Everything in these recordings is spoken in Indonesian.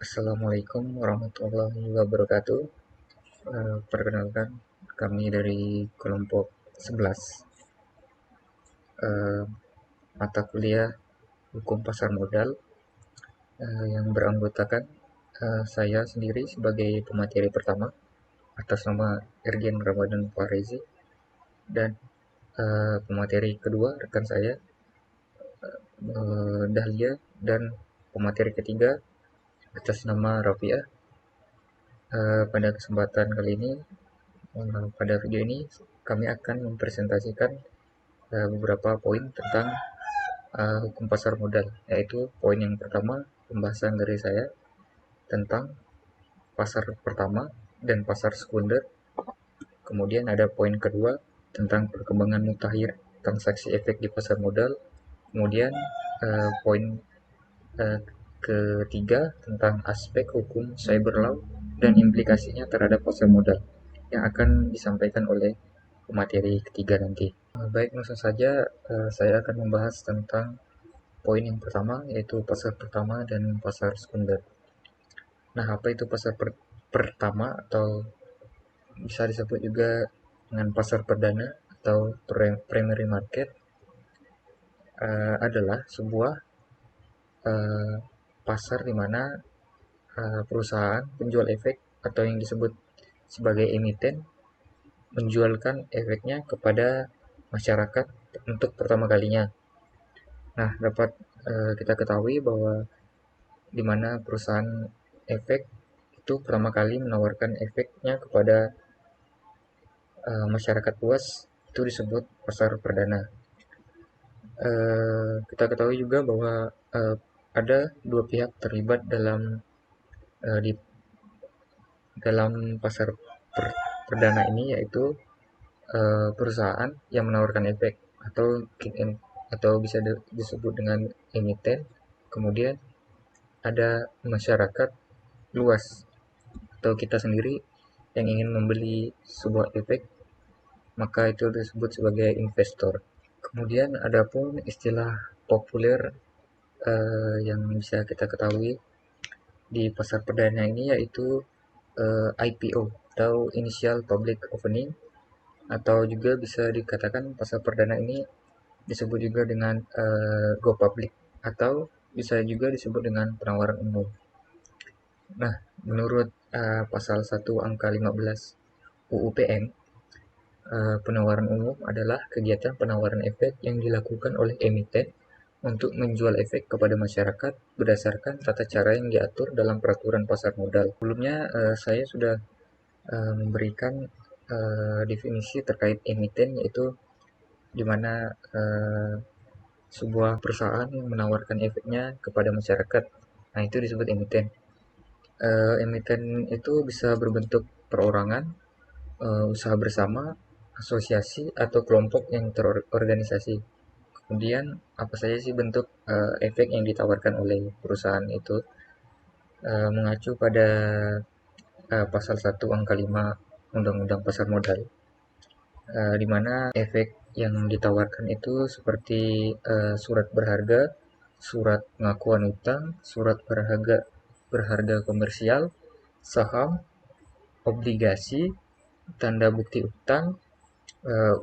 Assalamualaikum warahmatullahi wabarakatuh. Perkenalkan, kami dari kelompok 11, eh, mata kuliah Hukum Pasar Modal, yang beranggotakan saya sendiri sebagai pemateri pertama atas nama Ergen Ramadan Farezi, dan pemateri kedua rekan saya Dahlia, dan pemateri ketiga atas nama Rafiah. Pada kesempatan kali ini, pada video ini kami akan mempresentasikan beberapa poin tentang hukum pasar modal, yaitu poin yang pertama, pembahasan dari saya tentang pasar pertama dan pasar sekunder. Kemudian ada poin kedua tentang perkembangan mutakhir transaksi efek di pasar modal. Kemudian poin uh, ketiga tentang aspek hukum cyber law dan implikasinya terhadap pasar modal yang akan disampaikan oleh pemateri ketiga nanti. Baik, langsung saja saya akan membahas tentang poin yang pertama, yaitu pasar pertama dan pasar sekunder. Nah, apa itu pasar pertama, atau bisa disebut juga dengan pasar perdana atau primary market, adalah sebuah uh, pasar di mana perusahaan penjual efek atau yang disebut sebagai emiten menjualkan efeknya kepada masyarakat untuk pertama kalinya. Nah, dapat kita ketahui bahwa di mana perusahaan efek itu pertama kali menawarkan efeknya kepada masyarakat luas, itu disebut pasar perdana. Kita ketahui juga bahwa ada dua pihak terlibat di dalam pasar perdana ini, yaitu perusahaan yang menawarkan efek atau atau bisa disebut dengan emiten. Kemudian ada masyarakat luas atau kita sendiri yang ingin membeli sebuah efek, maka itu disebut sebagai investor. Kemudian ada pun istilah populer yang bisa kita ketahui di pasar perdana ini, yaitu IPO atau Initial Public Offering, atau juga bisa dikatakan pasar perdana ini disebut juga dengan go public, atau bisa juga disebut dengan penawaran umum. Nah, menurut pasal 1 angka 15 UU PM, penawaran umum adalah kegiatan penawaran efek yang dilakukan oleh emiten untuk menjual efek kepada masyarakat berdasarkan tata cara yang diatur dalam peraturan pasar modal. Sebelumnya saya sudah memberikan definisi terkait emiten, yaitu di mana sebuah perusahaan yang menawarkan efeknya kepada masyarakat. Nah, itu disebut emiten. Emiten itu bisa berbentuk perorangan, usaha bersama, asosiasi, atau kelompok yang terorganisasi. Kemudian apa saja sih bentuk efek yang ditawarkan oleh perusahaan itu? Mengacu pada pasal 1 angka 5 Undang-Undang Pasar Modal, di mana efek yang ditawarkan itu seperti surat berharga, surat pengakuan utang, surat berharga komersial, saham, obligasi, tanda bukti utang,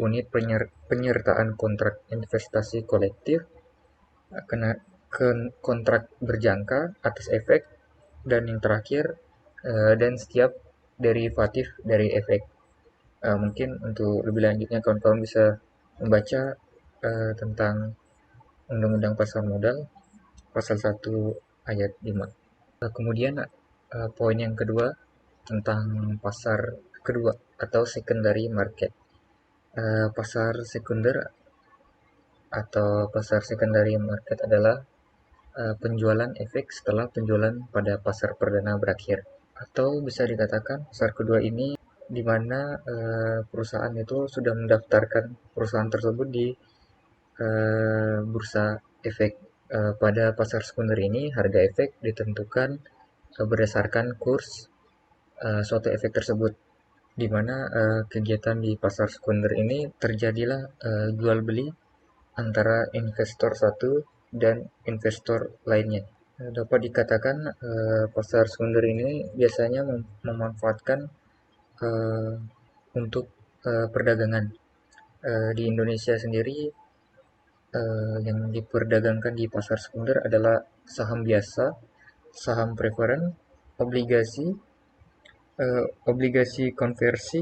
unit penyertaan kontrak investasi kolektif, kena kontrak berjangka atas efek, dan yang terakhir dan setiap derivatif dari efek. Mungkin untuk lebih lanjutnya kawan-kawan bisa membaca tentang Undang-Undang Pasar Modal pasal 1 ayat 5. Kemudian poin yang kedua tentang pasar kedua atau secondary market. Pasar sekunder atau pasar secondary market adalah penjualan efek setelah penjualan pada pasar perdana berakhir, atau bisa dikatakan pasar kedua ini di mana perusahaan itu sudah mendaftarkan perusahaan tersebut di bursa efek. Pada pasar sekunder ini harga efek ditentukan berdasarkan kurs suatu efek tersebut, di mana kegiatan di pasar sekunder ini terjadilah jual beli antara investor satu dan investor lainnya. Dapat dikatakan pasar sekunder ini biasanya memanfaatkan eh, untuk perdagangan. Di Indonesia sendiri yang diperdagangkan di pasar sekunder adalah saham biasa, saham preferen, obligasi, obligasi konversi,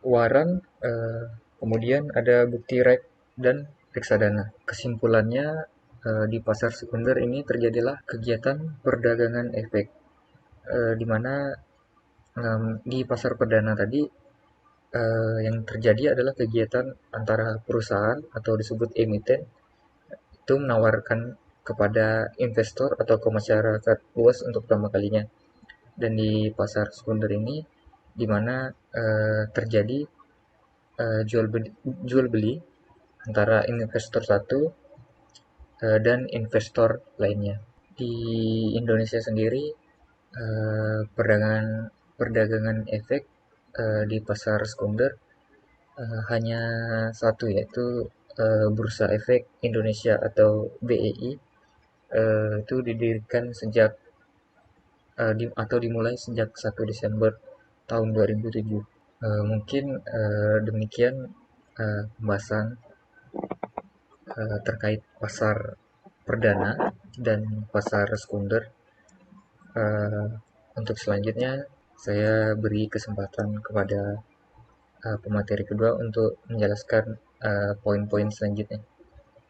waran, kemudian ada bukti rek dan reksadana. Kesimpulannya, di pasar sekunder ini terjadilah kegiatan perdagangan efek, di mana di pasar perdana tadi yang terjadi adalah kegiatan antara perusahaan atau disebut emiten itu menawarkan kepada investor atau ke masyarakat luas untuk pertama kalinya. Dan di pasar sekunder ini di mana terjadi jual beli antara investor satu dan investor lainnya. Di Indonesia sendiri perdagangan perdagangan efek di pasar sekunder hanya satu, yaitu Bursa Efek Indonesia atau BEI. Itu didirikan sejak atau dimulai sejak 1 Desember tahun 2007. Mungkin demikian pembahasan terkait pasar perdana dan pasar sekunder. Eh, untuk selanjutnya, saya beri kesempatan kepada pemateri kedua untuk menjelaskan poin-poin selanjutnya.